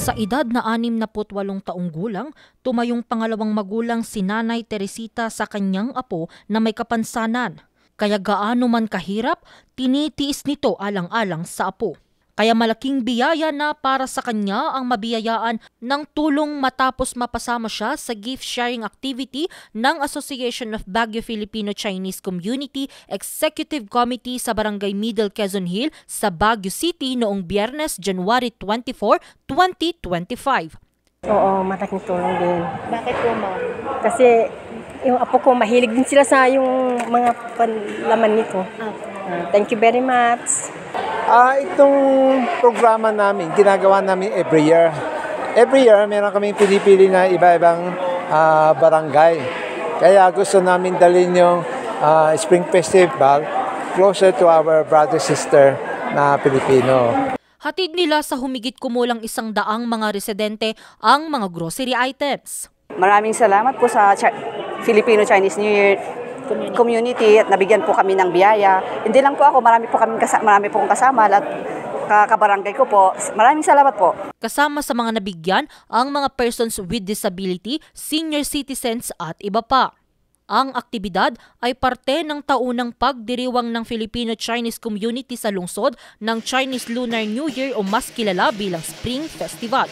Sa edad na 68 taong gulang, tumayong pangalawang magulang si Nanay Teresita sa kanyang apo na may kapansanan. Kaya gaano man kahirap, tinitiis nito alang-alang sa apo. Kaya malaking biyaya na para sa kanya ang mabiyayaan ng tulong matapos mapasama siya sa gift sharing activity ng Association of Baguio Filipino Chinese Community Executive Committee sa Barangay Middle Quezon Hill sa Baguio City noong Biyernes, January 24, 2025. Oo, malaking tulong din. Bakit po, ma'am? Kasi yung apo ko, mahilig din sila sa yung mga panlaman nito. Thank you very much. Itong programa namin, ginagawa namin every year. Every year, meron kaming pinipili na iba-ibang barangay. Kaya gusto namin dalhin yung Spring Festival closer to our brother-sister na Pilipino. Hatid nila sa humigit kumulang 100 mga residente ang mga grocery items. Maraming salamat po sa Filipino-Chinese New Year community at nabigyan po kami ng biyaya. Hindi lang po ako, marami pong kasama at kabarangay ko po. Maraming salamat po. Kasama sa mga nabigyan ang mga persons with disability, senior citizens at iba pa. Ang aktibidad ay parte ng taunang pagdiriwang ng Filipino-Chinese community sa lungsod ng Chinese Lunar New Year o mas kilala bilang Spring Festival.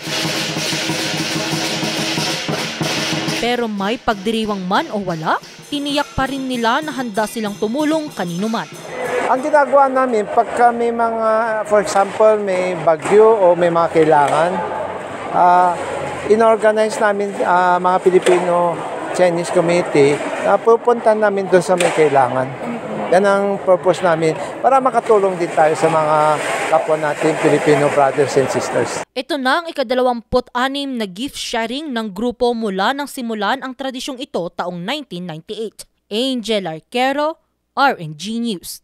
Pero may pagdiriwang man o wala, tiniyak pa rin nila na handa silang tumulong kanino man. Ang ginagawa namin, pagka may mga, for example, may bagyo o may mga kailangan, inorganize namin mga Filipino Chinese community na pupunta namin doon sa may kailangan. Yan ang purpose namin para makatulong din tayo sa mga kapwa natin Filipino brothers and sisters. Ito na ang ika-26 na gift sharing ng grupo mula nang simulan ang tradisyong ito taong 1998. Angel Arquero, RNG News.